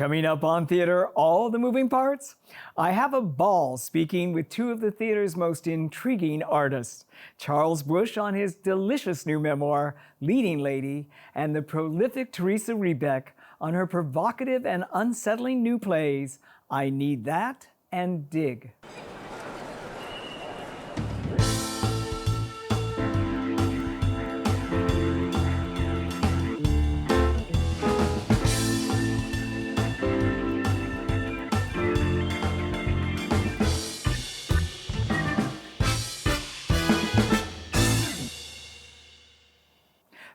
Coming up on Theater, all the moving parts. I have a ball speaking with two of the theater's most intriguing artists. Charles Busch on his delicious new memoir, Leading Lady, and the prolific Teresa Rebeck on her provocative and unsettling new plays, I Need That and Dig.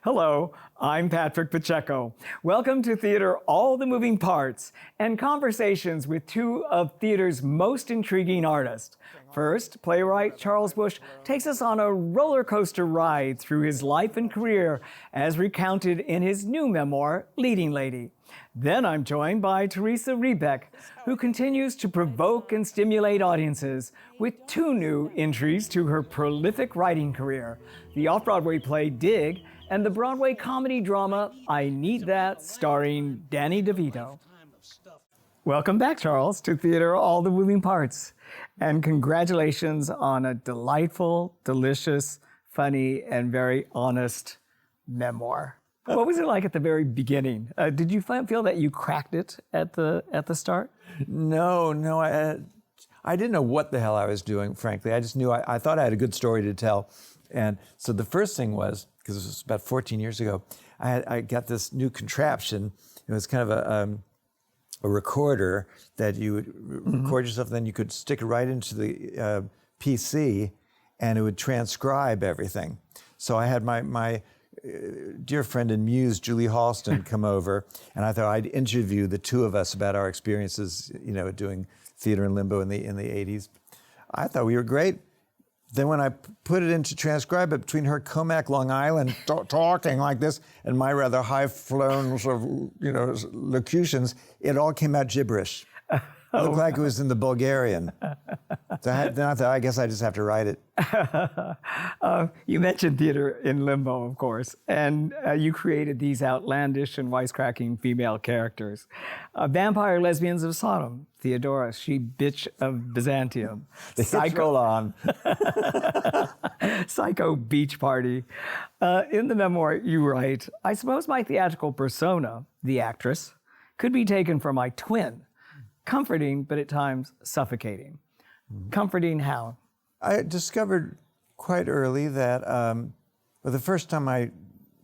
Hello, I'm Patrick Pacheco. Welcome to Theater, All the Moving Parts, and conversations with two of theater's most intriguing artists. First, playwright Charles Busch takes us on a roller coaster ride through his life and career as recounted in his new memoir, Leading Lady. Then I'm joined by Teresa Rebeck, who continues to provoke and stimulate audiences with two new entries to her prolific writing career, the off-Broadway play Dig, and the Broadway comedy drama, I Need That, starring Danny DeVito. Welcome back, Charles, to Theater, All the Moving Parts. And congratulations on a delightful, delicious, funny, and very honest memoir. What was it like at the very beginning? Did you feel that you cracked it at the start? No, I didn't know what the hell I was doing, frankly. I just knew I thought I had a good story to tell. And so the first thing was, because it was about 14 years ago, I got this new contraption. It was kind of a recorder that you would record yourself, then you could stick it right into the PC, and it would transcribe everything. So I had my dear friend and muse, Julie Halston, come over, and I thought I'd interview the two of us about our experiences, doing theater in limbo in the 80s. I thought we were great. Then when I put it into transcribe it between her Comac, Long Island, talking like this, and my rather high-flown sort of, locutions, it all came out gibberish. It looked like it was in the Bulgarian. So then I thought, I guess I just have to write it. You mentioned theater in limbo, of course, and you created these outlandish and wisecracking female characters. Vampire Lesbians of Sodom, Theodora, she bitch of Byzantium. The Psycho on. Psycho Beach Party. In the memoir, you write, I suppose my theatrical persona, the actress, could be taken for my twin. Comforting, but at times suffocating. Comforting how? I discovered quite early that the first time I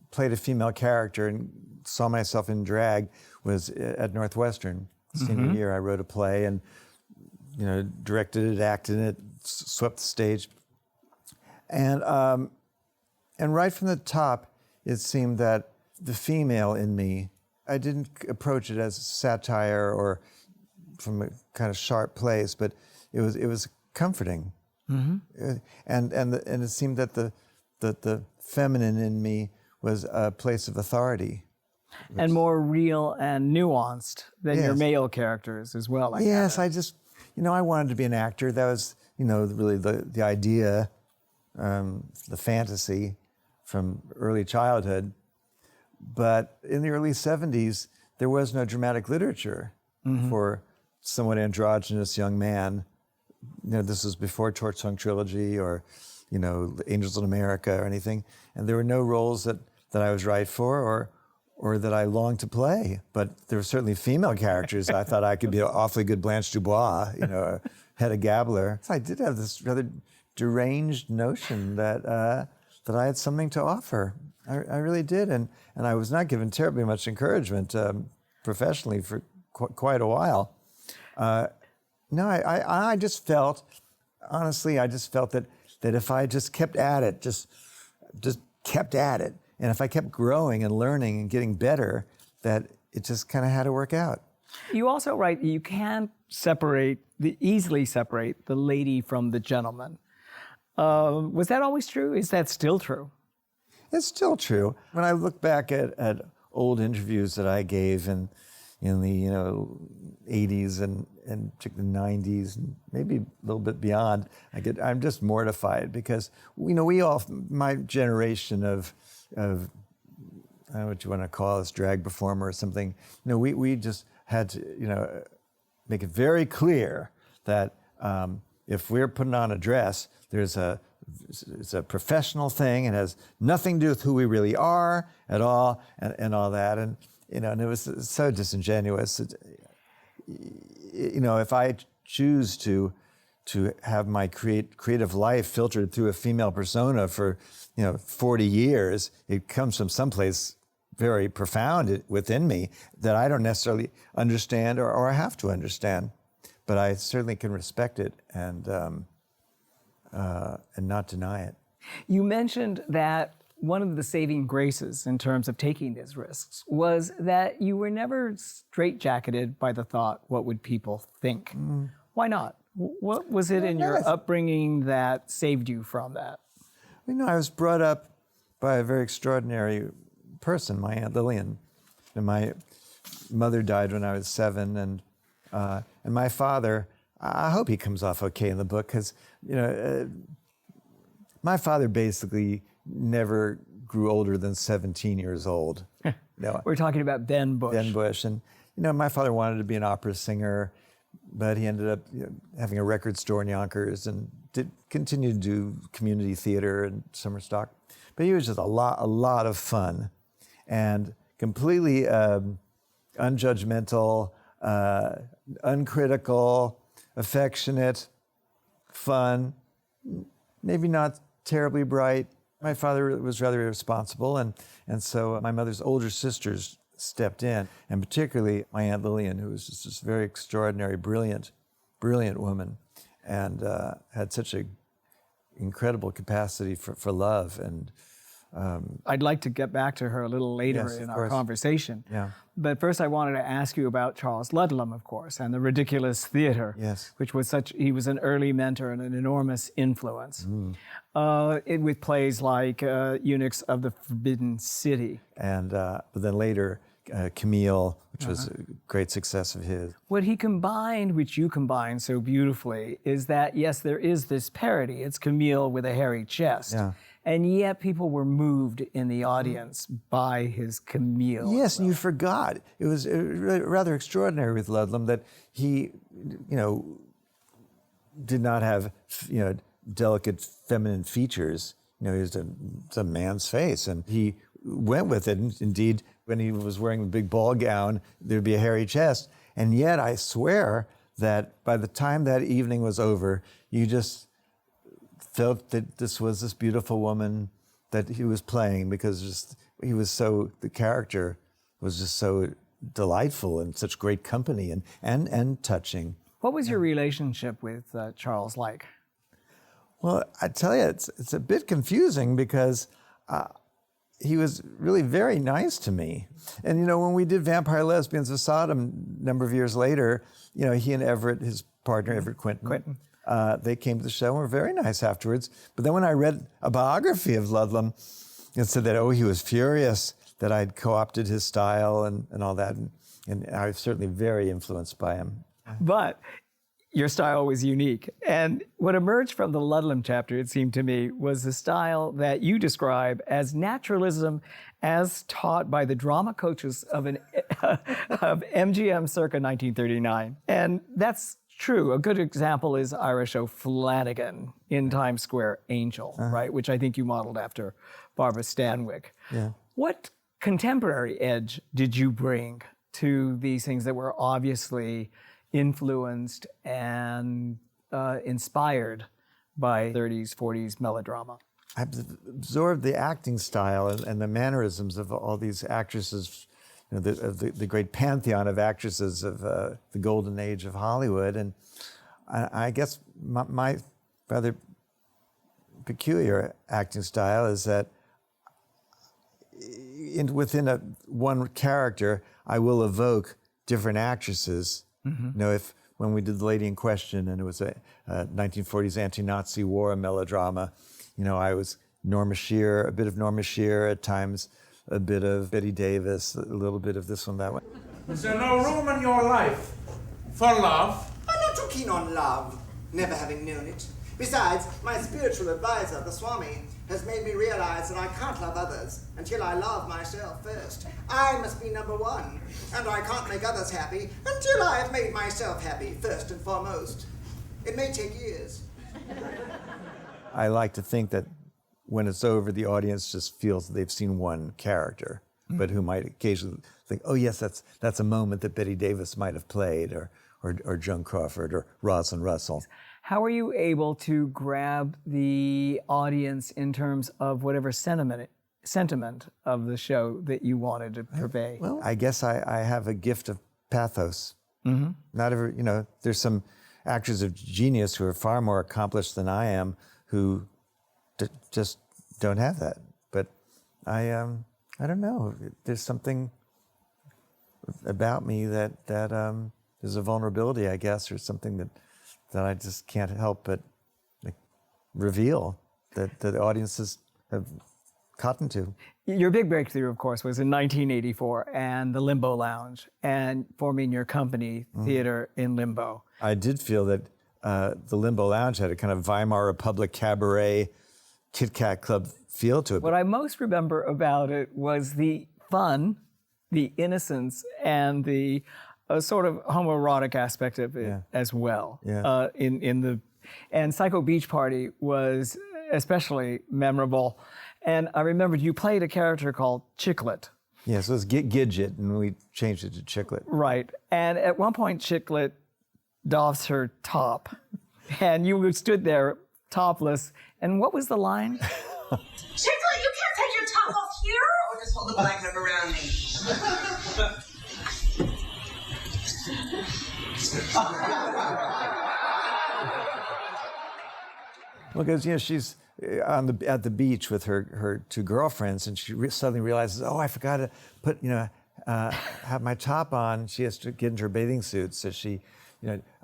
played a female character and saw myself in drag was at Northwestern. Senior year, I wrote a play and directed it, acted in it, swept the stage. And right from the top, it seemed that the female in me, I didn't approach it as satire or from a kind of sharp place, but it was comforting, and it seemed that the feminine in me was a place of authority, and more real and nuanced than your male characters as well. Yes, I just I wanted to be an actor. That was really the idea, the fantasy from early childhood. But in the early 70s, there was no dramatic literature for somewhat androgynous young man. This was before Torch Song Trilogy or, Angels in America or anything. And there were no roles that I was right for or that I longed to play. But there were certainly female characters. I thought I could be an awfully good Blanche Dubois, Hedda Gabler. So I did have this rather deranged notion that I had something to offer. I really did. And I was not given terribly much encouragement professionally for quite a while. No, I just felt, honestly, that if I just kept at it, just kept at it, and if I kept growing and learning and getting better, that it just kind of had to work out. You also write that you can't easily separate the lady from the gentleman. Was that always true? Is that still true? It's still true. When I look back at old interviews that I gave in the 80s and particularly 90s and maybe a little bit beyond, I'm just mortified because we all, my generation of I don't know what you want to call us, drag performer or something. We just had to, make it very clear that if we're putting on a dress, it's a professional thing. It has nothing to do with who we really are at all, and all that. And and it was so disingenuous. If I choose to have my creative life filtered through a female persona for 40 years, it comes from someplace very profound within me that I don't necessarily understand or have to understand, but I certainly can respect it and not deny it. You mentioned that one of the saving graces in terms of taking these risks was that you were never straitjacketed by the thought, what would people think? Why not? What was it in your upbringing that saved you from that? I was brought up by a very extraordinary person, my Aunt Lillian. And my mother died when I was 7, and my father, I hope he comes off okay in the book, because my father basically never grew older than 17 years old. We're talking about Ben Bush. Ben Bush, and my father wanted to be an opera singer, but he ended up having a record store in Yonkers and continued to do community theater and summer stock. But he was just a lot of fun, and completely unjudgmental, uncritical, affectionate, fun, maybe not terribly bright. My father was rather irresponsible, and so my mother's older sisters stepped in, and particularly my Aunt Lillian, who was just this very extraordinary, brilliant woman, and had such an incredible capacity for love. And I'd like to get back to her a little later in our conversation. Yeah. But first I wanted to ask you about Charles Ludlam, of course, and the Ridiculous Theater, Yes. which was he was an early mentor and an enormous influence with plays like Eunuchs of the Forbidden City. And but then later, Camille, which was a great success of his. What he combined, which you combined so beautifully, is that, yes, there is this parody. It's Camille with a hairy chest. Yeah. And yet people were moved in the audience by his Camille. Yes, and you forgot. It was rather extraordinary with Ludlam that he, did not have, delicate feminine features. He was a man's face, and he went with it. And indeed, when he was wearing the big ball gown, there'd be a hairy chest. And yet, I swear that by the time that evening was over, you just felt that this was this beautiful woman that he was playing, because the character was just so delightful and such great company and touching. What was your relationship with Charles like? Well, I tell you, it's a bit confusing, because he was really very nice to me. And, when we did Vampire Lesbians of Sodom a number of years later, he and Everett, his partner, Everett Quinton, they came to the show and were very nice afterwards. But then when I read a biography of Ludlam, it said that, he was furious that I'd co-opted his style and all that. And I was certainly very influenced by him. But your style was unique. And what emerged from the Ludlam chapter, it seemed to me, was the style that you describe as naturalism as taught by the drama coaches of MGM circa 1939. And that's true. A good example is Irish O'Flanagan in Times Square, Angel, right? Which I think you modeled after Barbara Stanwyck. Yeah. What contemporary edge did you bring to these things that were obviously influenced and inspired by 30s, 40s melodrama? I absorbed the acting style and the mannerisms of all these actresses, the great pantheon of actresses of the golden age of Hollywood. And I guess my rather peculiar acting style is that within one character, I will evoke different actresses. If when we did The Lady in Question, and it was a 1940s anti-Nazi war melodrama, I was Norma Shear, a bit of Norma Shear at times, a bit of Betty Davis, a little bit of this one, that one. Is there no room in your life for love? I'm not too keen on love, never having known it. Besides, my spiritual advisor, the Swami, has made me realize that I can't love others until I love myself first. I must be number one, and I can't make others happy until I have made myself happy first and foremost. It may take years. I like to think that when it's over, the audience just feels that they've seen one character, but who might occasionally think, oh yes, that's a moment that Betty Davis might have played, or Joan Crawford, or Rosalind Russell. How are you able to grab the audience in terms of whatever sentiment of the show that you wanted to convey? Well, I guess I have a gift of pathos. Mm-hmm. Not every, there's some actors of genius who are far more accomplished than I am, who just don't have that. But I don't know. There's something about me that there's a vulnerability, I guess, or something that I just can't help but reveal that the audiences have cotton to. Your big breakthrough, of course, was in 1984 and the Limbo Lounge and forming your company, Theater in Limbo. I did feel that the Limbo Lounge had a kind of Weimar Republic cabaret, Kit Kat Club feel to it. What I most remember about it was the fun, the innocence, and the sort of homoerotic aspect of it as well. Yeah. And Psycho Beach Party was especially memorable. And I remembered you played a character called Chicklet. Yeah, so it was Gidget, and we changed it to Chicklet. Right. And at one point, Chicklet doffs her top, and you stood there topless. And what was the line? Chicklet, you can't take your top off here, or just hold the blanket up around me. Well, because she's at the beach with her two girlfriends, and she suddenly realizes, oh, I forgot to put have my top on. She has to get into her bathing suit, so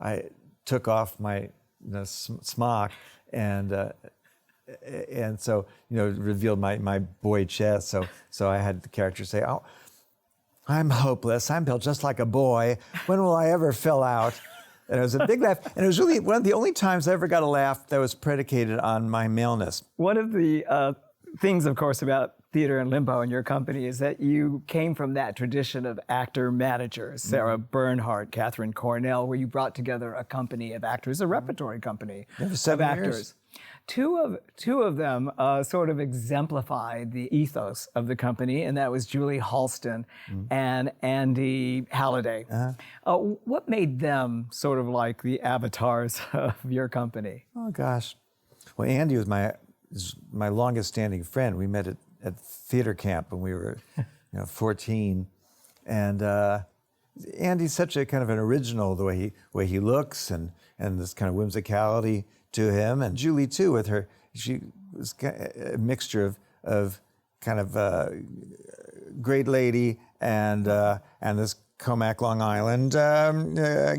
I took off my smock and so revealed my boy chest. So I had the character say, oh, I'm hopeless. I'm built just like a boy. When will I ever fill out? And it was a big laugh. And it was really one of the only times I ever got a laugh that was predicated on my maleness. One of the things, of course, about Theater in Limbo and your company is that you came from that tradition of actor-managers, Sarah Bernhardt, Catherine Cornell, where you brought together a company of actors, a repertory company for 7 of actors. years. Two of them sort of exemplified the ethos of the company, and that was Julie Halston and Andy Halliday. What made them sort of like the avatars of your company? Oh, gosh. Well, Andy was my longest standing friend. We met at theater camp when we were 14. And Andy's such a kind of an original, the way he looks and this kind of whimsicality to him. And Julie too, with her, she was a mixture of kind of great lady and this Comac, Long Island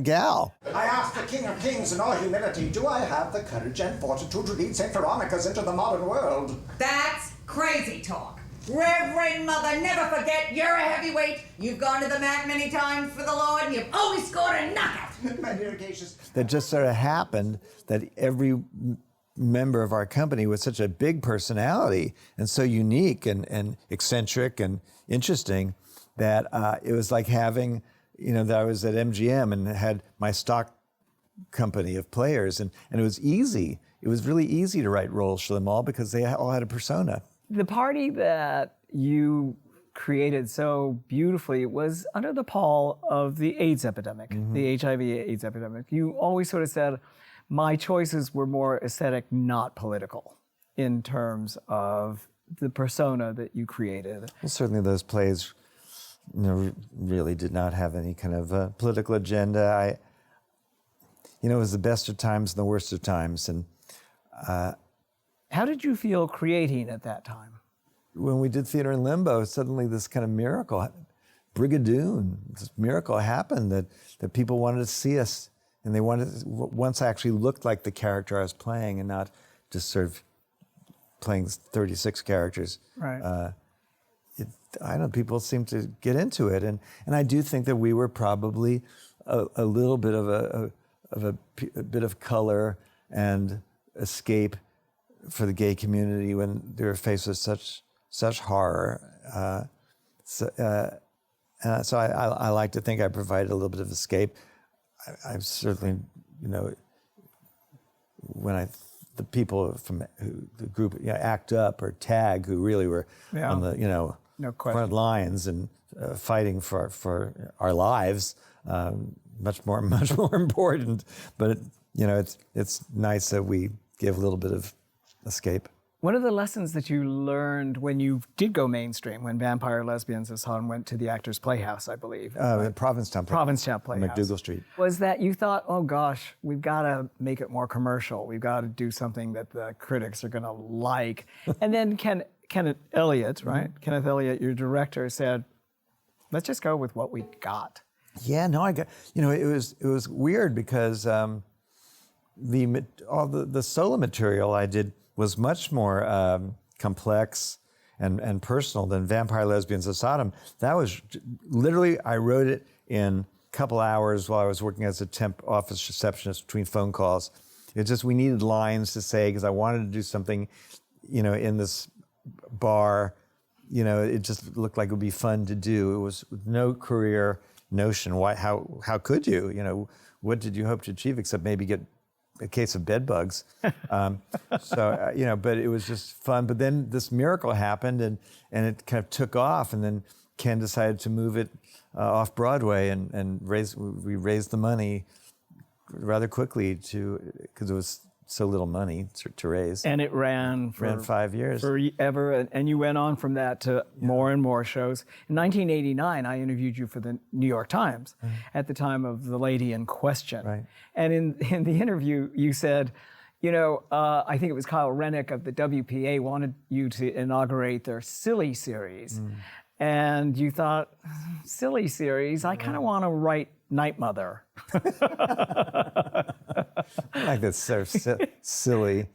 gal. I ask the King of Kings in all humility, do I have the courage and fortitude to lead St. Veronica's into the modern world? That's crazy talk. Reverend Mother, never forget, you're a heavyweight. You've gone to the mat many times for the Lord, and you've always scored a knockout. My dear Acacius. That just sort of happened that every member of our company was such a big personality and so unique and eccentric and interesting that it was like having, that I was at MGM and had my stock company of players, and it was easy. It was really easy to write roles for them all because they all had a persona. The party that you created so beautifully was under the pall of the AIDS epidemic, the HIV/AIDS epidemic. You always sort of said, my choices were more aesthetic, not political, in terms of the persona that you created. Well, certainly those plays, really did not have any kind of political agenda. It was the best of times and the worst of times, and. How did you feel creating at that time? When we did Theater in Limbo, suddenly this kind of miracle, Brigadoon, this miracle happened that people wanted to see us, and they once I actually looked like the character I was playing and not just sort of playing 36 characters. Right. I don't know, people seemed to get into it, and I do think that we were probably a little bit of a bit of color and escape for the gay community when they were faced with such horror. So I like to think I provided a little bit of escape. I've certainly, when the people from the group, ACT UP or TAG, who really were on the, No question. front lines and fighting for our lives, much more important. But it's nice that we give a little bit of escape. One of the lessons that you learned when you did go mainstream, when Vampire Lesbians as Han went to the Actors Playhouse, I believe. Provincetown Playhouse. McDougal Street. Was that you thought, oh gosh, we've got to make it more commercial. We've got to do something that the critics are going to like. And then Kenneth Elliott, right? Kenneth Elliott, your director, said, let's just go with what we got. Yeah, no, I got. It was weird because all the solo material I did was much more complex and personal than Vampire Lesbians of Sodom. That was literally, I wrote it in a couple hours while I was working as a temp office receptionist between phone calls. It just, we needed lines to say because I wanted to do something, in this bar. It just looked like it would be fun to do. It was no career notion. Why? How could you? What did you hope to achieve except maybe get a case of bed bugs? But it was just fun. But then this miracle happened, and it kind of took off. And then Ken decided to move it off Broadway, and we raised the money rather quickly because it was so little money to raise. And it ran 5 years. Forever, and you went on from that to more and more shows. In 1989, I interviewed you for the New York Times at the time of The Lady in Question. Right. And in the interview, you said, I think it was Kyle Rennick of the WPA wanted you to inaugurate their Silly series. And you thought, Silly series? I kind of want to write Night Mother. Like that's so silly.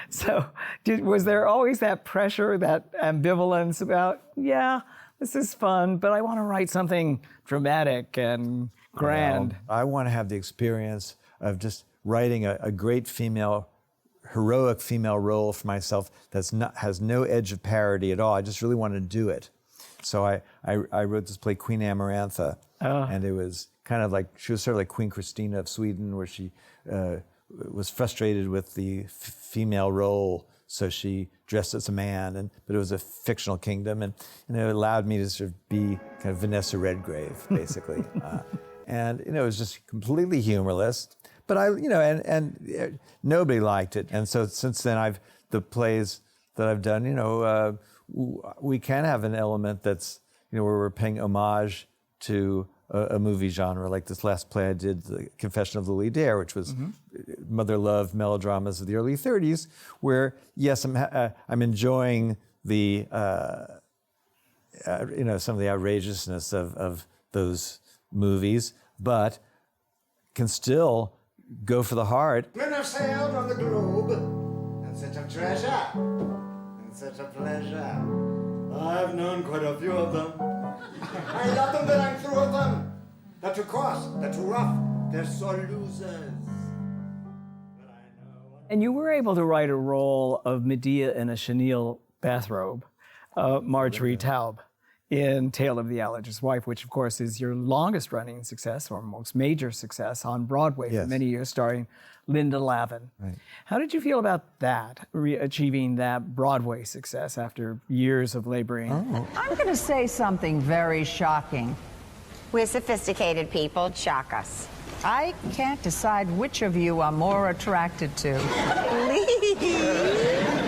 So was there always that pressure, that ambivalence about, this is fun, but I want to write something dramatic and grand? I want to have the experience of just writing a great heroic female role for myself has no edge of parody at all. I just really want to do it. So I wrote this play, Queen Amarantha, and it was kind of like, she was sort of like Queen Christina of Sweden, where she was frustrated with the female role, so she dressed as a man, but it was a fictional kingdom, and it allowed me to sort of be kind of Vanessa Redgrave, basically. And it was just completely humorless, but and nobody liked it. And so since then, the plays that I've done, we can have an element that's, where we're paying homage to a movie genre. Like this last play I did, The Confession of Lily Dare, which was mother love melodramas of the early 30s, where, yes, I'm enjoying the, some of the outrageousness of those movies, but can still go for the heart. Men have sailed on the globe, and such a treasure, and such a pleasure. I've known quite a few of them. I love them, but I'm through with them. They're too coarse, they're too rough, they're so losers. And you were able to write a role of Medea in a chenille bathrobe, Marjorie Taub, in Tale of the Allergist's Wife, which of course is your longest running success or most major success on Broadway for many years, starring Linda Lavin. Right. How did you feel about that, achieving that Broadway success after years of laboring? I'm going to say something very shocking. We're sophisticated people. Shock us. I can't decide which of you I'm more attracted to.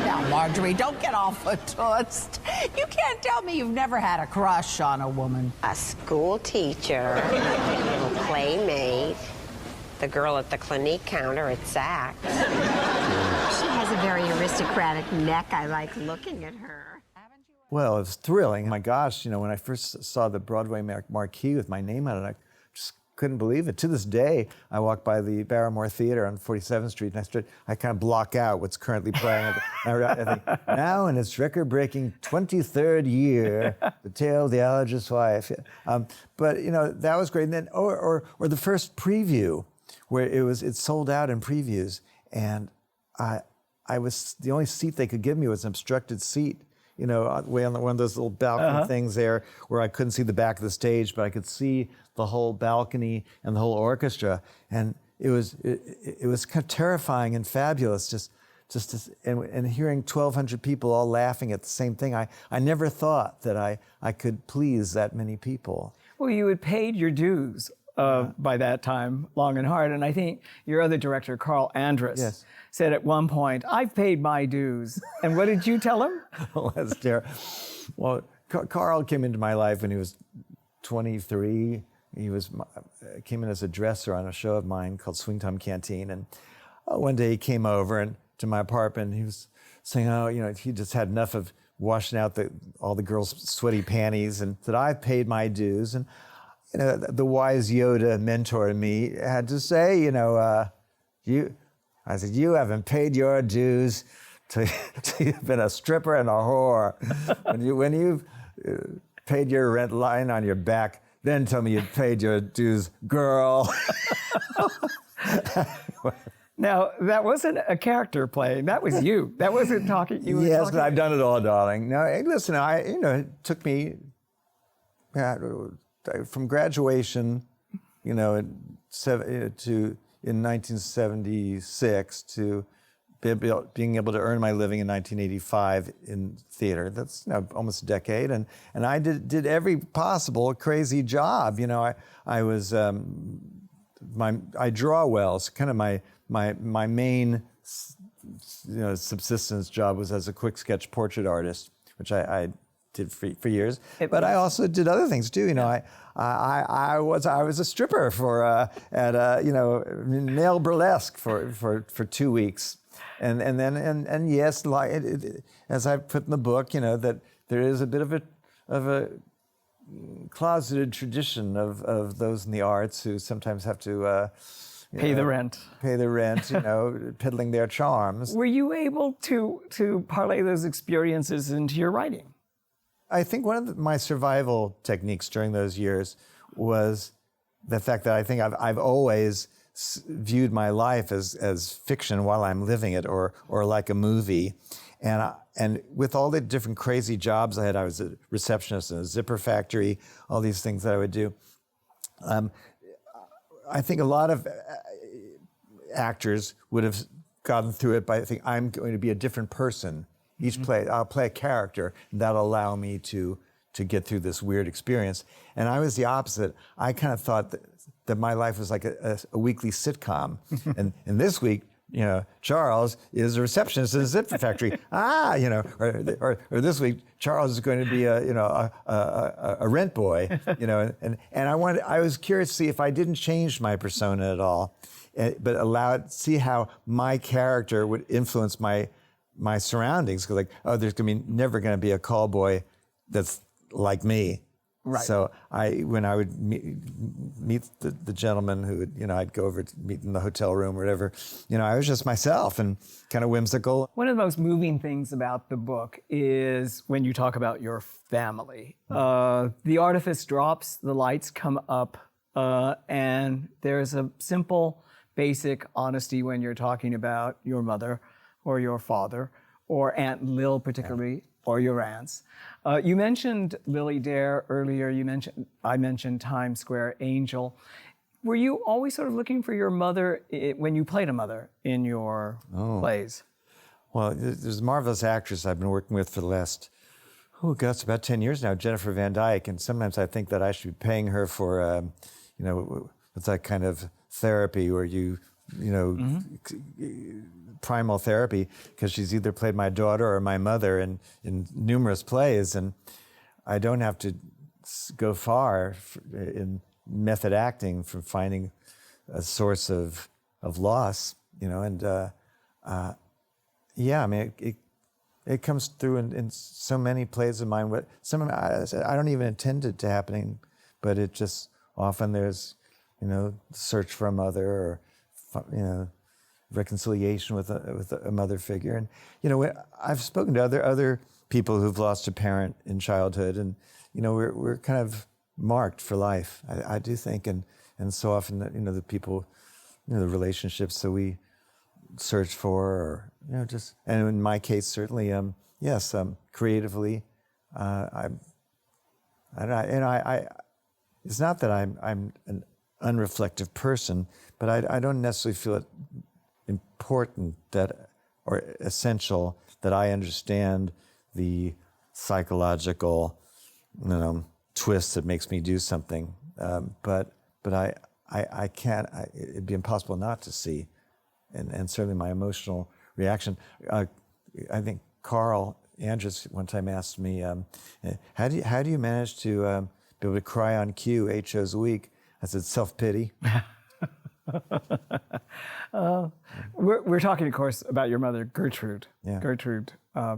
Now, Marjorie, don't get off a toast. You can't tell me you've never had a crush on a woman. A school teacher, a playmate, the girl at the Clinique counter at Saks. She has a very aristocratic neck. I like looking at her. Well, it was thrilling. My gosh, when I first saw the Broadway marquee with my name on it, I just couldn't believe it. To this day, I walk by the Barrymore Theater on 47th Street, and I kind of block out what's currently playing. I think, now in its record-breaking 23rd year, The Tale of the Allergist's Wife. But that was great. And then, or the first preview, where it sold out in previews, and I was, the only seat they could give me was an obstructed seat, you know, way on one of those little balcony things there where I couldn't see the back of the stage, but I could see the whole balcony and the whole orchestra. And it was kind of terrifying and fabulous, and hearing 1,200 people all laughing at the same thing. I never thought that I could please that many people. Well, you had paid your dues by that time, long and hard. And I think your other director, Carl Andrus, said at one point, "I've paid my dues." And what did you tell him? Well, that's terrible. Well, Carl came into my life when he was 23. He came in as a dresser on a show of mine called Swingtime Canteen. And one day he came over to my apartment. And he was saying, "Oh, you know, he just had enough of washing out all the girls' sweaty panties," and that I've paid my dues. And you know, the wise Yoda mentor in me had to say, you know, I said, "You haven't paid your dues till you've been a stripper and a whore. when you've paid your rent lying on your back, then tell me you've paid your dues, girl." Now, that wasn't a character play. That was you. That wasn't talking. You were yes, talking. but I've done it all, darling. No, hey, listen, it took me from graduation, you know, in 1976 to being able to earn my living in 1985 in theater. That's almost a decade, and I did every possible crazy job. You know, I was I draw well. So kind of my main subsistence job was as a quick sketch portrait artist, which I did for years. But I also did other things too. You know, I was a stripper at male burlesque for 2 weeks, and yes, as I put in the book, you know, that there is a bit of a closeted tradition of those in the arts who sometimes have to Pay the rent, you know, peddling their charms. Were you able to parlay those experiences into your writing? I think one of my survival techniques during those years was the fact that I think I've always viewed my life as fiction while I'm living it, or like a movie. And with all the different crazy jobs I had, I was a receptionist in a zipper factory, all these things that I would do. I think a lot of actors would have gotten through it by thinking, I'm going to be a different person. Each play, I'll play a character, and that'll allow me to get through this weird experience. And I was the opposite. I kind of thought that my life was like a weekly sitcom. and this week, you know, Charles is a receptionist in a zipper factory. You know, or this week, Charles is going to be a rent boy. You know, and I was curious to see if I didn't change my persona at all, but see how my character would influence my surroundings. Because there's never going to be a call boy that's like me. Right. So when I would meet the gentleman who would, you know, I'd go over to meet in the hotel room or whatever, you know, I was just myself and kind of whimsical. One of the most moving things about the book is when you talk about your family. The artifice drops, the lights come up, and there's a simple, basic honesty when you're talking about your mother or your father or Aunt Lil particularly, or your aunts. You mentioned Lily Dare earlier. I mentioned Times Square Angel. Were you always sort of looking for your mother when you played a mother in your plays? Well, there's a marvelous actress I've been working with for the last, it's about 10 years now, Jennifer Van Dyke. And sometimes I think that I should be paying her for, you know, what's that kind of therapy where you know, primal therapy, because she's either played my daughter or my mother in numerous plays, and I don't have to go far in method acting from finding a source of loss, you know, and I mean, it comes through in so many plays of mine. I don't even intend it to happening, but it just often there's, you know, search for a mother, or, you know, reconciliation with a mother figure. And, you know, I've spoken to other people who've lost a parent in childhood, and, you know, we're kind of marked for life, I do think. And so often, you know, the people, you know, the relationships that we search for, or just. And in my case, certainly, yes, creatively, I it's not that I'm an unreflective person, but I don't necessarily feel it important or essential that I understand the psychological, twist that makes me do something. But I can't. It'd be impossible not to see, and certainly my emotional reaction. I think Carl Andrus one time asked me, "How do you manage to be able to cry on cue 8 shows a week?" I said, "Self-pity." We're talking, of course, about your mother, Gertrude. Yeah. Gertrude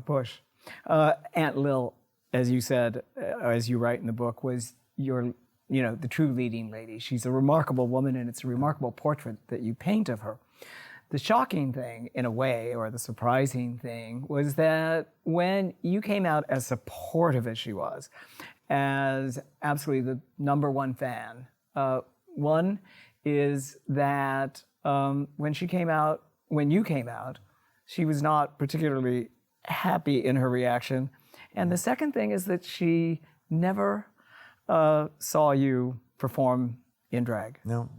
Bush. Aunt Lil, as you said, as you write in the book, was the true leading lady. She's a remarkable woman, and it's a remarkable portrait that you paint of her. The shocking thing, in a way, or the surprising thing, was that when you came out as supportive as she was, as absolutely the #1 fan, one is that when you came out, she was not particularly happy in her reaction. And the second thing is that she never saw you perform in drag. No.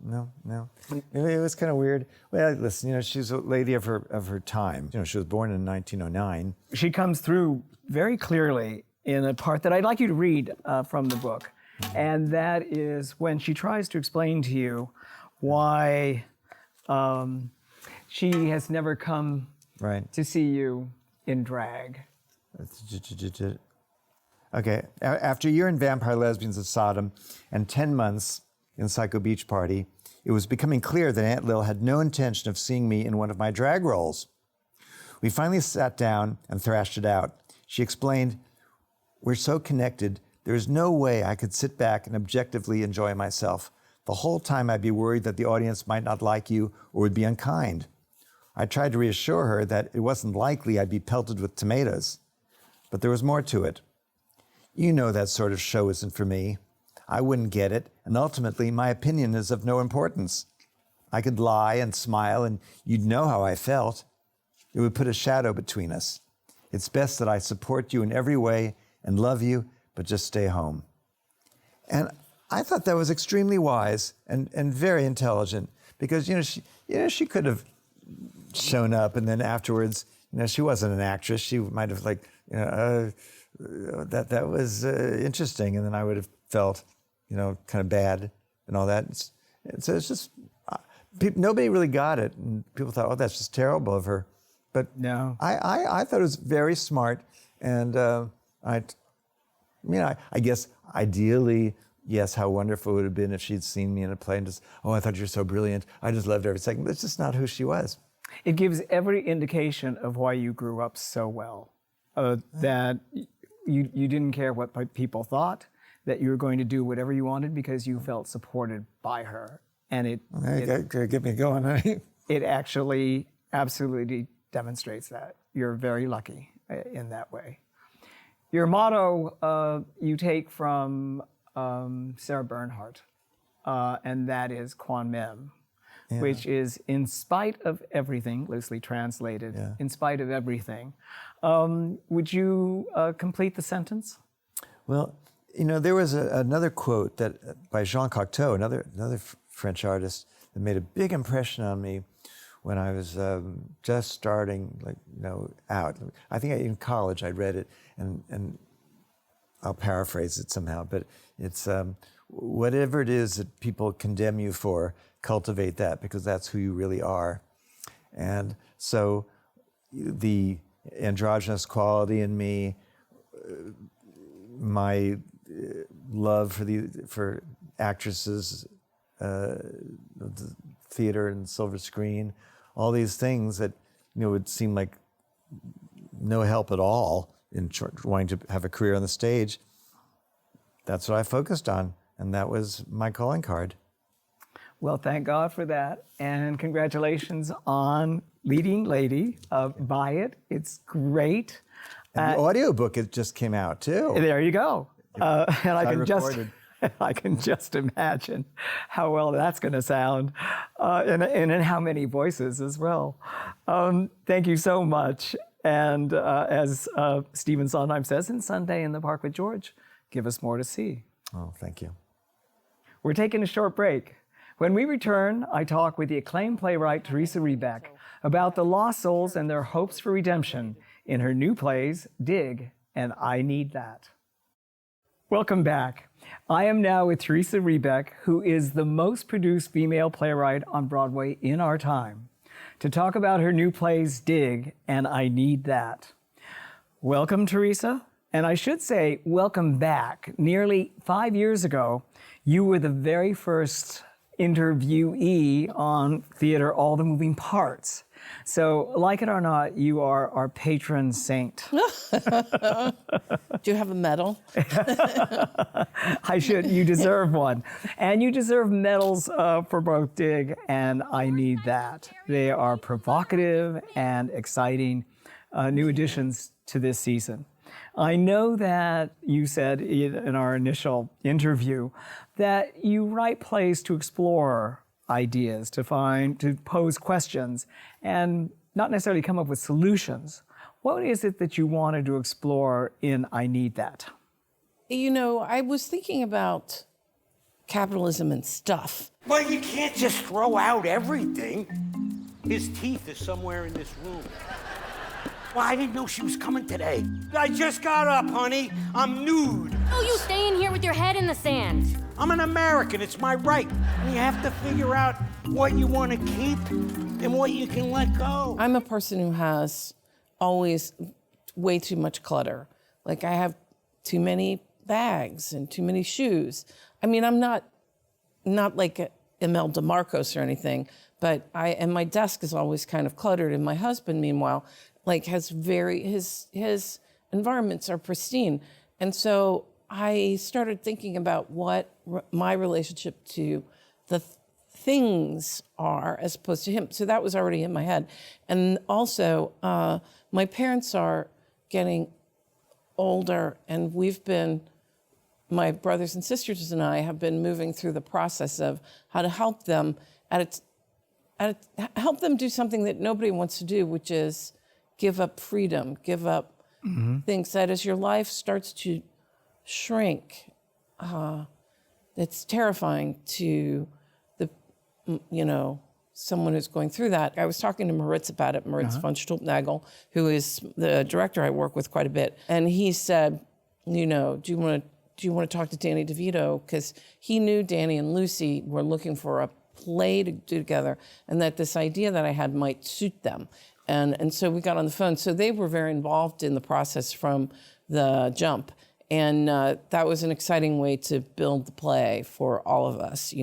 It was kind of weird. Well, listen, she's a lady of her time. She was born in 1909. She comes through very clearly in a part that I'd like you to read from the book. And that is when she tries to explain to you why she has never come to see you in drag. Okay, after a year in Vampire Lesbians of Sodom and 10 months in Psycho Beach Party, it was becoming clear that Aunt Lil had no intention of seeing me in one of my drag roles. We finally sat down and thrashed it out. She explained, "We're so connected, there's no way I could sit back and objectively enjoy myself. The whole time I'd be worried that the audience might not like you or would be unkind." I tried to reassure her that it wasn't likely I'd be pelted with tomatoes. But there was more to it. That sort of show isn't for me. I wouldn't get it, and ultimately my opinion is of no importance. I could lie and smile, and you'd know how I felt. It would put a shadow between us. It's best that I support you in every way and love you, but just stay home. And I thought that was extremely wise and very intelligent, because she could have shown up, and then afterwards, she wasn't an actress. She might have that was interesting, and then I would have felt kind of bad and all that. So it's just nobody really got it, and people thought, "Oh, that's just terrible of her." But no, I thought it was very smart, and I guess ideally, yes, how wonderful it would have been if she'd seen me in a play and just, "Oh, I thought you were so brilliant. I just loved every second." But it's just not who she was. It gives every indication of why you grew up so well, that you didn't care what people thought, that you were going to do whatever you wanted because you felt supported by her. And Get me going, honey. It actually absolutely demonstrates that. You're very lucky in that way. Your motto you take from Sarah Bernhardt, and that is Quan Mem, which is in spite of everything, loosely translated, in spite of everything. Would you complete the sentence? Well, there was another quote by Jean Cocteau, another French artist, that made a big impression on me when I was just starting, out. I think in college I read it, and I'll paraphrase it somehow, but it's whatever it is that people condemn you for, cultivate that, because that's who you really are. And so the androgynous quality in me, my love for actresses, the theater and silver screen, all these things that would seem like no help at all in wanting to have a career on the stage. That's what I focused on, and that was my calling card. Well, thank God for that, and congratulations on Leading Lady. Buy it; it's great. And the audiobook, it just came out too. There you go. And I can recorded. I can just imagine how well that's going to sound, and in how many voices as well. Thank you so much. And as Stephen Sondheim says in Sunday in the Park with George, give us more to see. Oh, thank you. We're taking a short break. When we return, I talk with the acclaimed playwright Teresa Rebeck about the lost souls and their hopes for redemption in her new plays, Dig and I Need That. Welcome back. I am now with Teresa Rebeck, who is the most produced female playwright on Broadway in our time, to talk about her new plays, Dig and I Need That. Welcome, Teresa. And I should say, welcome back. Nearly 5 years ago, you were the very first interviewee on Theater All the Moving Parts. So, like it or not, you are our patron saint. Do you have a medal? I should. You deserve one. And you deserve medals for both Dig and I Need That. They are provocative and exciting new additions to this season. I know that you said in our initial interview that you write plays to explore ideas, to pose questions, and not necessarily come up with solutions. What is it that you wanted to explore in I Need That? You know, I was thinking about capitalism and stuff. Well, you can't just throw out everything. His teeth is somewhere in this room. Well, I didn't know she was coming today. I just got up, honey. I'm nude. Oh, you stay in here with your head in the sand. I'm an American. It's my right. And you have to figure out what you want to keep and what you can let go. I'm a person who has always way too much clutter. Like, I have too many bags and too many shoes. I mean, I'm not like Imelda Marcos or anything, but and my desk is always kind of cluttered. And my husband, meanwhile, like his environments are pristine. And so I started thinking about what my relationship to the things are as opposed to him. So that was already in my head. And also, my parents are getting older, and my brothers and sisters and I have been moving through the process of how to help them help them do something that nobody wants to do, which is give up freedom, give up things that as your life starts to shrink, it's terrifying to someone who's going through that. I was talking to Moritz about it, Moritz von Stulpnagel, who is the director I work with quite a bit. And he said, do you want to talk to Danny DeVito? Because he knew Danny and Lucy were looking for a play to do together, and that this idea that I had might suit them. And so we got on the phone. So they were very involved in the process from the jump. And that was an exciting way to build the play for all of us,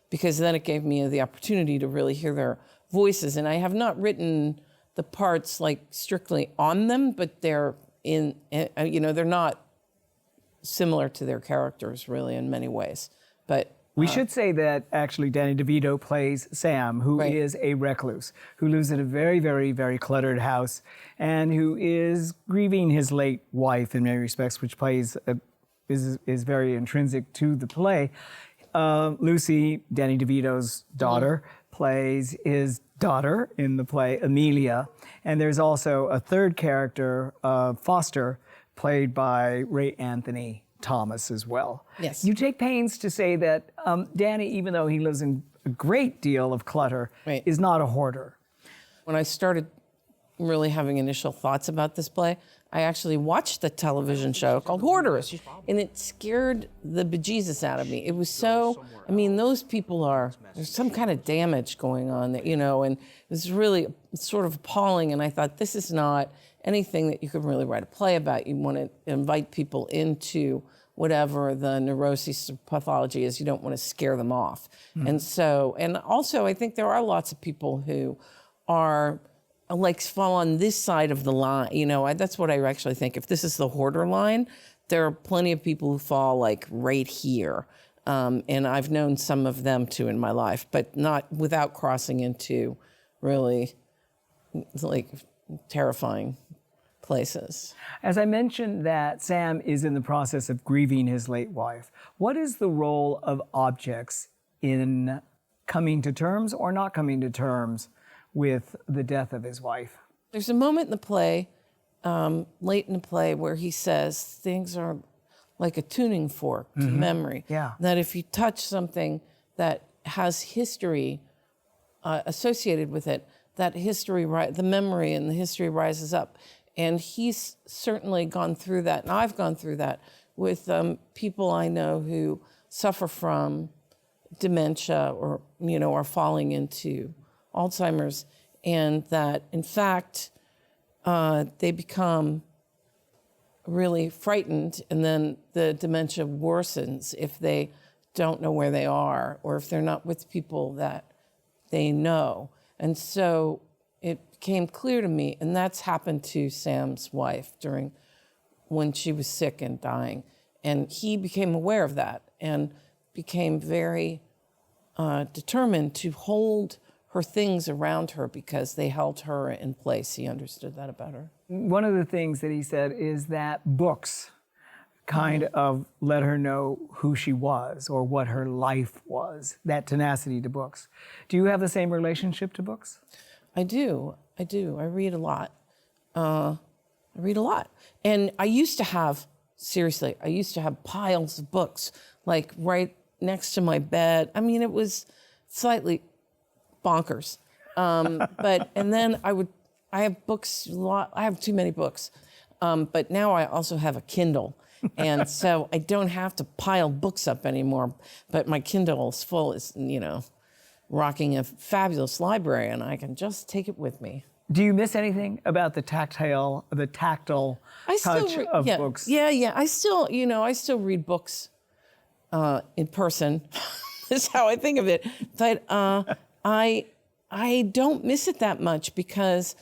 because then it gave me the opportunity to really hear their voices. And I have not written the parts like strictly on them, but they're they're not similar to their characters really in many ways. But we should say that actually Danny DeVito plays Sam, who is a recluse, who lives in a very, very, very cluttered house, and who is grieving his late wife in many respects, which is very intrinsic to the play. Lucy, Danny DeVito's daughter, plays his daughter in the play, Amelia. And there's also a third character, Foster, played by Ray Anthony Thomas as well. Yes. You take pains to say that Danny, even though he lives in a great deal of clutter, is not a hoarder. When I started really having initial thoughts about this play, I actually watched the television show called Hoarders, and it scared the bejesus out of me. It was those people there's some kind of damage going on, and it was really sort of appalling, and I thought, this is not anything that you could really write a play about. You want to invite people into whatever the neuroses or pathology is. You don't want to scare them off. And also I think there are lots of people who are fall on this side of the line. That's what I actually think. If this is the hoarder line, there are plenty of people who fall right here. And I've known some of them too in my life, but not without crossing into really terrifying places. As I mentioned that Sam is in the process of grieving his late wife, what is the role of objects in coming to terms or not coming to terms with the death of his wife? There's a moment in the play, late in the play, where he says things are like a tuning fork to memory. Yeah. That if you touch something that has history associated with it, that history, the memory and the history rises up. And he's certainly gone through that, and I've gone through that with people I know who suffer from dementia or, are falling into Alzheimer's, and that, in fact, they become really frightened, and then the dementia worsens if they don't know where they are or if they're not with people that they know. And so it became clear to me, and that's happened to Sam's wife when she was sick and dying. And he became aware of that and became very determined to hold her things around her because they held her in place. He understood that about her. One of the things that he said is that books kind of let her know who she was or what her life was, that tenacity to books. Do you have the same relationship to books? I do. I read a lot. And I used to have piles of books, like right next to my bed. I mean, it was slightly bonkers. And then I have books, I have too many books. But now I also have a Kindle. And so I don't have to pile books up anymore. But my Kindle is full, rocking a fabulous library, and I can just take it with me. Do you miss anything about the tactile touch of books? Yeah. I still read books in person. That's how I think of it. But I don't miss it that much because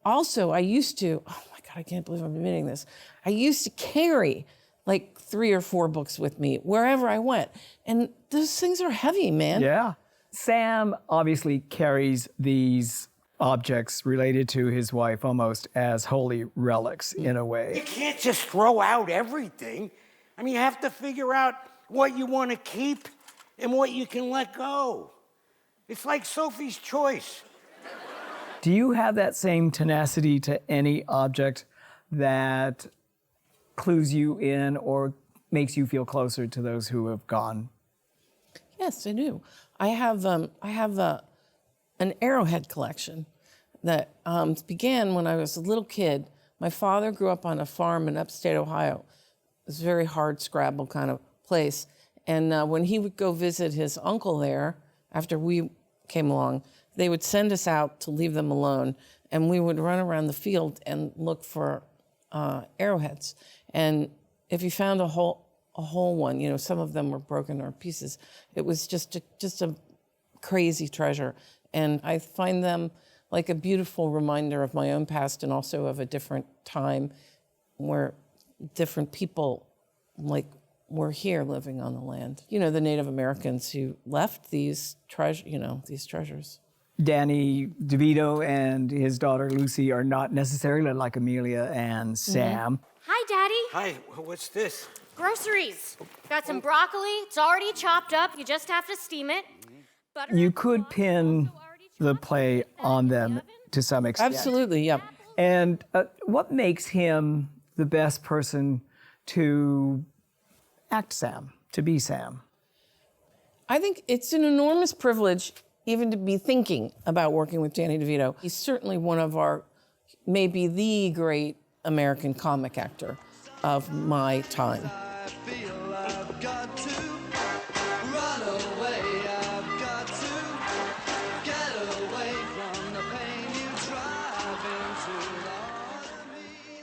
also I used to, oh my God, I can't believe I'm admitting this. I used to carry like 3 or 4 books with me wherever I went. And those things are heavy, man. Yeah. Sam obviously carries these objects related to his wife almost as holy relics in a way. You can't just throw out everything. I mean, you have to figure out what you want to keep and what you can let go. It's like Sophie's Choice. Do you have that same tenacity to any object that clues you in or makes you feel closer to those who have gone? Yes, I do. I have an arrowhead collection that began when I was a little kid. My father grew up on a farm in upstate Ohio. It was a very hard scrabble kind of place. And when he would go visit his uncle there, after we came along, they would send us out to leave them alone. And we would run around the field and look for arrowheads. And if you found a whole one, some of them were broken or pieces. It was just a crazy treasure. And I find them like a beautiful reminder of my own past and also of a different time where different people were here living on the land. The Native Americans who left these treasures. Danny DeVito and his daughter Lucy are not necessarily like Amelia and Sam. Hi, Daddy. Hi, what's this? Groceries. Got some broccoli. It's already chopped up. You just have to steam it. Butter You and could sauce, pin also already the chopped. play on them to some extent. Absolutely, yeah. And what makes him the best person to act Sam, to be Sam? I think it's an enormous privilege even to be thinking about working with Danny DeVito. He's certainly one of maybe the great American comic actor of my time.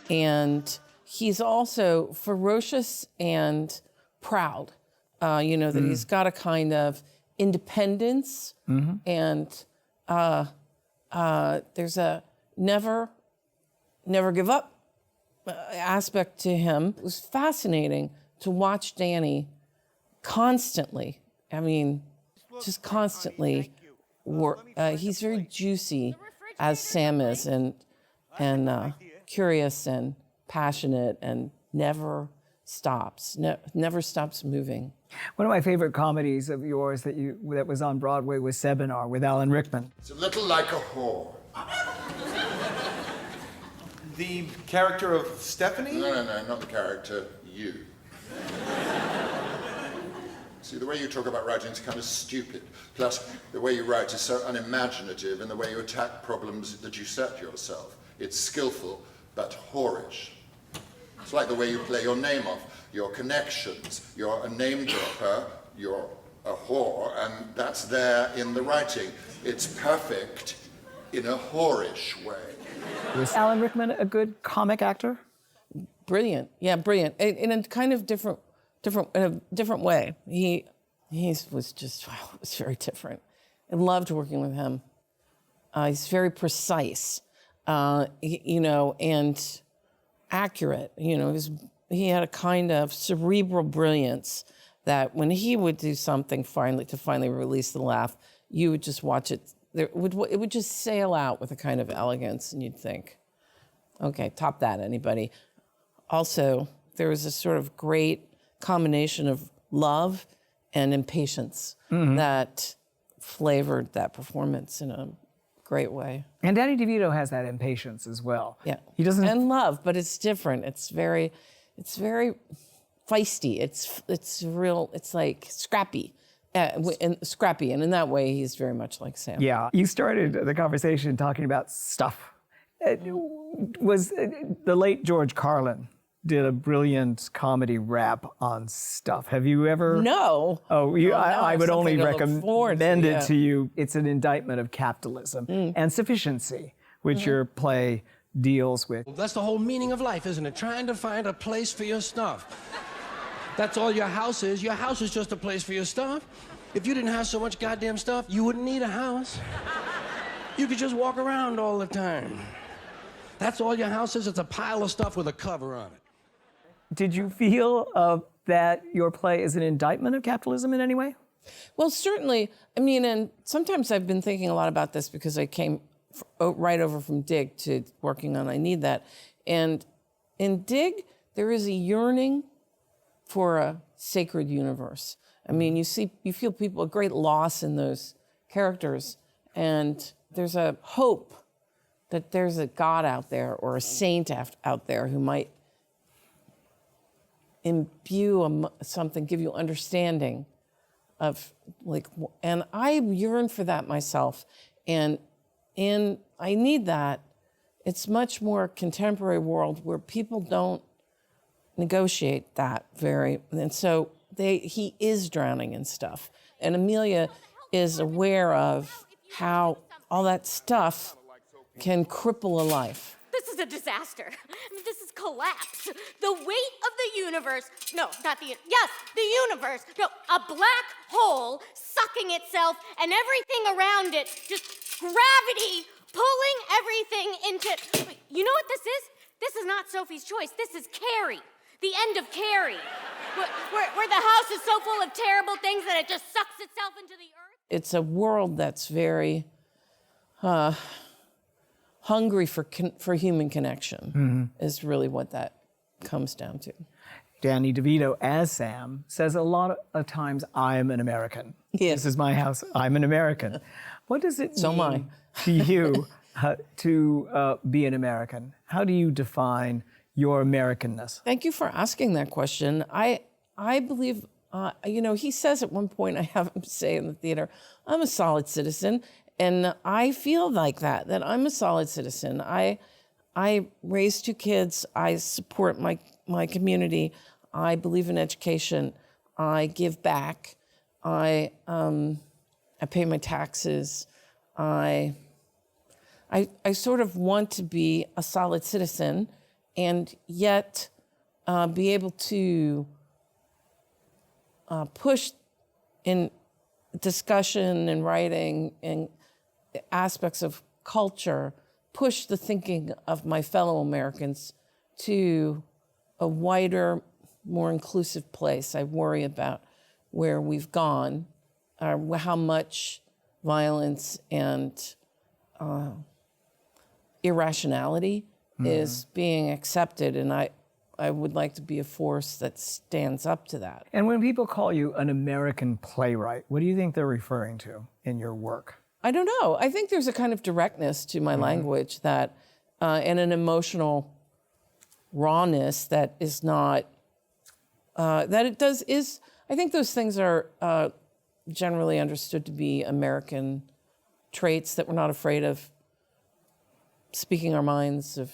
And he's also ferocious and proud, that he's got a kind of independence and there's a never give up aspect to him. It was fascinating to watch Danny constantly. I mean, just constantly work. He's very juicy as Sam is and curious and passionate and never stops, never stops moving. One of my favorite comedies of yours that was on Broadway was Seminar with Alan Rickman. It's a little like a whore. The character of Stephanie? No, not the character, you. See, the way you talk about writing is kind of stupid. Plus, the way you write is so unimaginative, and the way you attack problems that you set yourself. It's skillful, but whorish. It's like the way you play your name off, your connections. You're a name dropper, you're a whore, and that's there in the writing. It's perfect in a whorish way. Was Alan Rickman a good comic actor? Brilliant, yeah, brilliant. In a kind of different way. He was just, wow, it was very different. I loved working with him. He's very precise, and accurate. He had a kind of cerebral brilliance that when he would do something to finally release the laugh, you would just watch it. It would just sail out with a kind of elegance, and you'd think, okay, top that, anybody. Also, there was a sort of great combination of love and impatience that flavored that performance in a great way. And Danny DeVito has that impatience as well. Yeah, he doesn't. And love, but it's different. It's very feisty. It's real. It's like scrappy. And in that way, he's very much like Sam. Yeah, you started the conversation talking about stuff. The late George Carlin did a brilliant comedy rap on stuff. Have you ever? No. Oh, I would only recommend it yeah. to you. It's an indictment of capitalism and sufficiency, which your play deals with. Well, that's the whole meaning of life, isn't it? Trying to find a place for your stuff. That's all your house is. Your house is just a place for your stuff. If you didn't have so much goddamn stuff, you wouldn't need a house. You could just walk around all the time. That's all your house is. It's a pile of stuff with a cover on it. Did you feel that your play is an indictment of capitalism in any way? Well, certainly. I mean, and sometimes I've been thinking a lot about this because I came right over from Dig to working on I Need That. And in Dig, there is a yearning for a sacred universe. I mean, you feel a great loss in those characters, and there's a hope that there's a God out there or a saint out there who might imbue something, give you understanding of and I yearn for that myself. And in I Need That, it's much more contemporary world where people don't negotiate that and so he is drowning in stuff. And Amelia is aware of how all that stuff can cripple a life. This is a disaster. I mean, this is collapse. The weight of the universe, no, not the universe, no, a black hole sucking itself and everything around it, just gravity pulling everything into, you know what this is? This is not Sophie's Choice, this is Carrie. The end of Carrie, where the house is so full of terrible things that it just sucks itself into the earth. It's a world that's very hungry for human connection, is really what that comes down to. Danny DeVito as Sam says a lot of times, I'm an American. Yes. This is my house, I'm an American. What does it mean to you to be an American? How do you define your Americanness? Thank you for asking that question. I believe, he says at one point, I have him say in the theater, I'm a solid citizen. And I feel like that I'm a solid citizen. I raised 2 kids. I support my community. I believe in education. I give back. I pay my taxes. I sort of want to be a solid citizen and yet be able to push in discussion and writing and aspects of culture, push the thinking of my fellow Americans to a wider, more inclusive place. I worry about where we've gone, how much violence and irrationality is being accepted, and I would like to be a force that stands up to that. And when people call you an American playwright, what do you think they're referring to in your work? I don't know. I think there's a kind of directness to my language that, and an emotional rawness that is not, that it does, is, I think those things are generally understood to be American traits, that we're not afraid of speaking our minds, of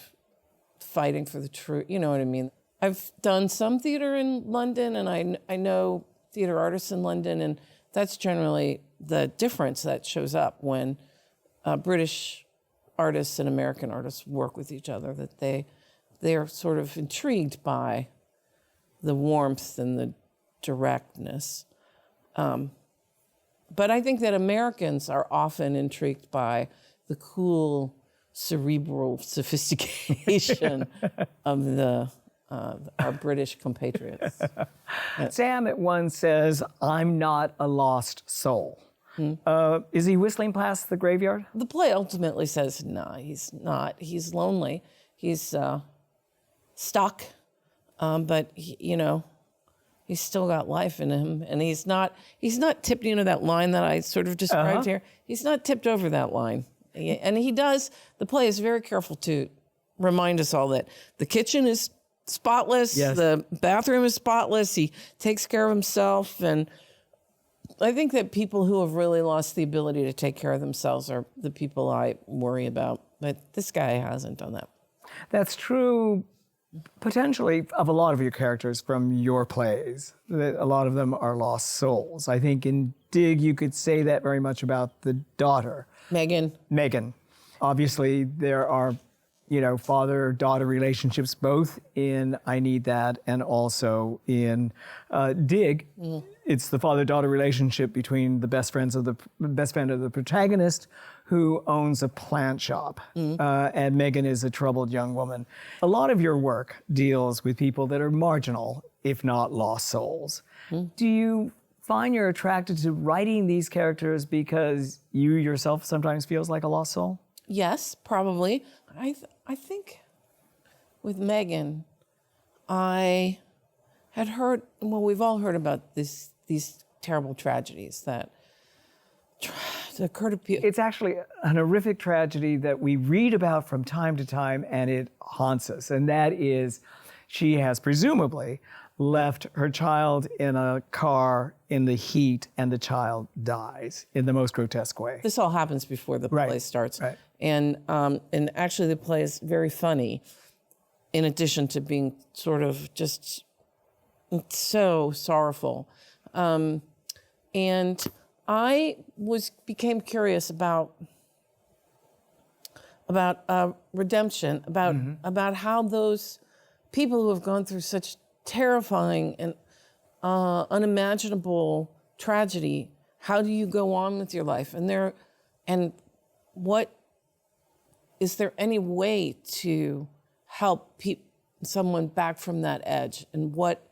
fighting for the truth, you know what I mean? I've done some theater in London, and I know theater artists in London, and that's generally the difference that shows up when British artists and American artists work with each other, that they're sort of intrigued by the warmth and the directness. But I think that Americans are often intrigued by the cool, cerebral sophistication of our British compatriots. Sam at one says, "I'm not a lost soul." Is he whistling past the graveyard? The play ultimately says, no, he's not. He's lonely. He's stuck, but he's still got life in him, and he's not tipped into that line that I sort of described here. He's not tipped over that line. And he does, the play is very careful to remind us all that the kitchen is spotless, Yes. the bathroom is spotless, he takes care of himself. And I think that people who have really lost the ability to take care of themselves are the people I worry about. But this guy hasn't done that. That's true, potentially, of a lot of your characters from your plays. That a lot of them are lost souls. I think in Dig, you could say that very much about the daughter. Megan. Obviously, there are, father-daughter relationships both in I Need That and also in Dig. It's the father-daughter relationship between the best friend of the protagonist, who owns a plant shop, and Megan is a troubled young woman. A lot of your work deals with people that are marginal, if not lost souls. Do you find you're attracted to writing these characters because you yourself sometimes feels like a lost soul? Yes, probably. I think with Megan, I had heard, well, we've all heard about these terrible tragedies that occur to people. It's actually an horrific tragedy that we read about from time to time, and it haunts us. And that is, she has presumably left her child in a car in the heat, and the child dies in the most grotesque way. This all happens before the play starts. Right. And actually the play is very funny, in addition to being sort of just so sorrowful. And I became curious about redemption, about how those people who have gone through such terrifying and unimaginable tragedy, how do you go on with your life? And what is there any way to help someone back from that edge? And what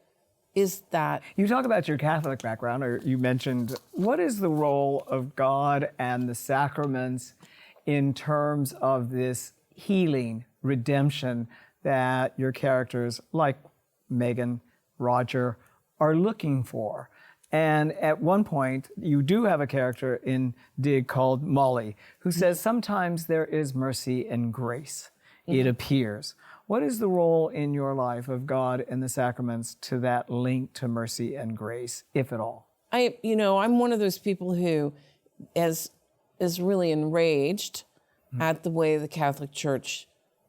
is that? You talk about your Catholic background, or you mentioned, what is the role of God and the sacraments in terms of this healing, redemption that your characters, like Megan, Roger, are looking for? And at one point, you do have a character in Dig called Molly, who says sometimes there is mercy and grace. It appears. What is the role in your life of God and the sacraments to that link to mercy and grace, if at all? I'm one of those people who is really enraged at the way the Catholic Church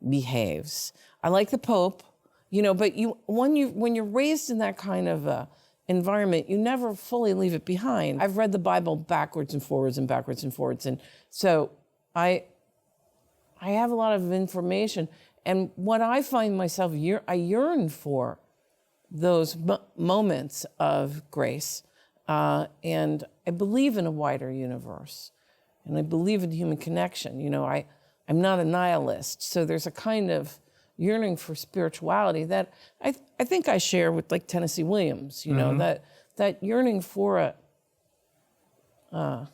behaves. I like the Pope, but when you're raised in that kind of environment, you never fully leave it behind. I've read the Bible backwards and forwards and backwards and forwards, and so I have a lot of information. And what I find myself, I yearn for those moments of grace. And I believe in a wider universe. And I believe in human connection. I'm not a nihilist. So there's a kind of yearning for spirituality that I think I share with like Tennessee Williams, that yearning for a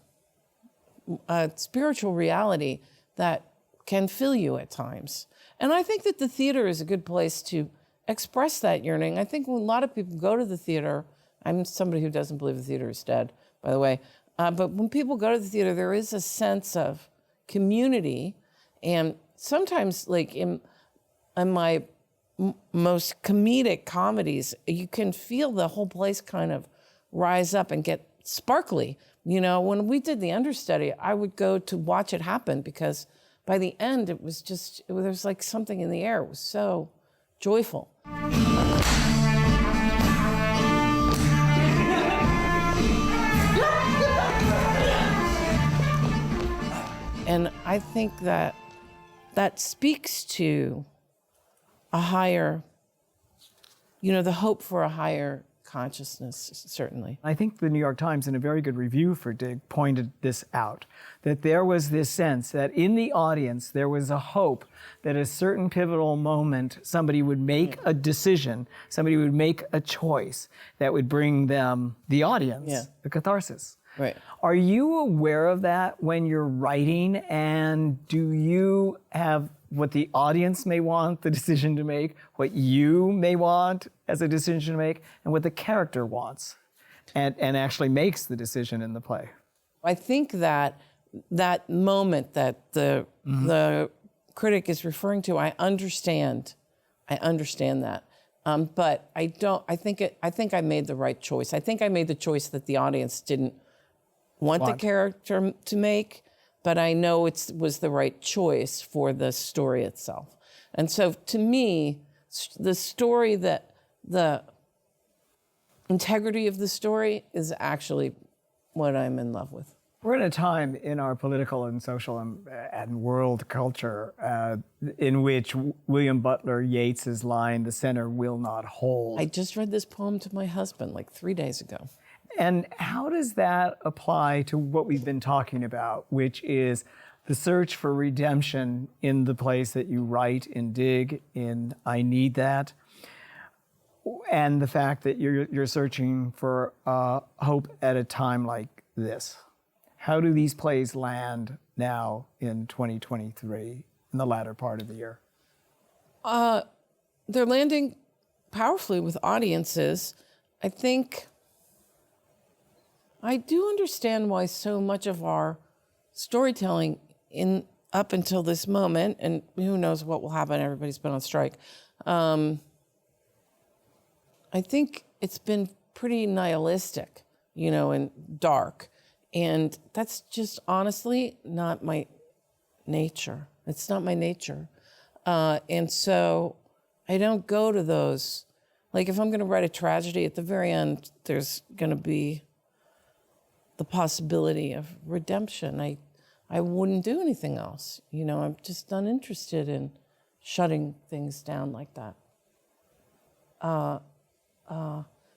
spiritual reality that can fill you at times. And I think that the theater is a good place to express that yearning. I think when a lot of people go to the theater, I'm somebody who doesn't believe the theater is dead, by the way, but when people go to the theater, there is a sense of community. And sometimes, like in my most comedic comedies, you can feel the whole place kind of rise up and get sparkly. You know, when we did the understudy, I would go to watch it happen because by the end, it was just, there was like something in the air. It was so joyful. And I think that that speaks to a higher, you know, the hope for a higher consciousness, certainly. I think the New York Times, in a very good review for Dig, pointed this out, that there was this sense that in the audience, there was a hope that at a certain pivotal moment, somebody would make a decision, somebody would make a choice that would bring them, the audience, the catharsis. Right. Are you aware of that when you're writing, and do you have what the audience may want the decision to make, what you may want as a decision to make, and what the character wants and actually makes the decision in the play? I think that that moment that the critic is referring to, I understand that. But I don't, I think I made the right choice. I think I made the choice that the audience didn't want the character to make, but I know it was the right choice for the story itself. And so to me, the story, that the integrity of the story is actually what I'm in love with. We're in a time in our political and social and world culture in which William Butler Yeats's line, "The center will not hold." I just read this poem to my husband like 3 days ago. And how does that apply to what we've been talking about, which is the search for redemption in the plays that you write in Dig, in I Need That, and the fact that you're searching for hope at a time like this? How do these plays land now in 2023, in the latter part of the year? They're landing powerfully with audiences. I think I do understand why so much of our storytelling up until this moment, and who knows what will happen, everybody's been on strike, I think it's been pretty nihilistic, you know, and dark. And that's just honestly not my nature. It's not my nature. And so I don't go to those. Like if I'm gonna write a tragedy, at the very end, there's gonna be the possibility of redemption. I wouldn't do anything else. You know, I'm just uninterested in shutting things down like that.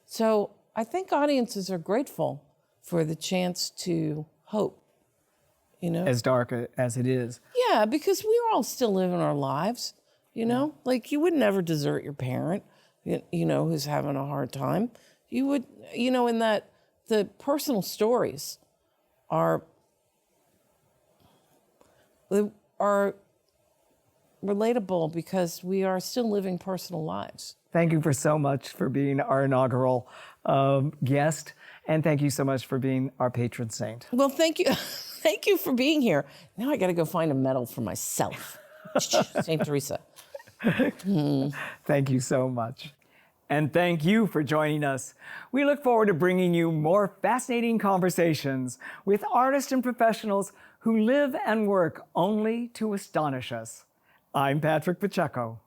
So I think audiences are grateful for the chance to hope, you know? As dark as it is. Yeah, because we're all still living our lives, you know? Like you would never desert your parent, you know, who's having a hard time. You would, you know, in that the personal stories are relatable because we are still living personal lives. Thank you so much for being our inaugural guest, and thank you so much for being our patron saint. Well, thank you. Thank you for being here. Now I got to go find a medal for myself. St. Teresa. Thank you so much. And thank you for joining us. We look forward to bringing you more fascinating conversations with artists and professionals who live and work only to astonish us. I'm Patrick Pacheco.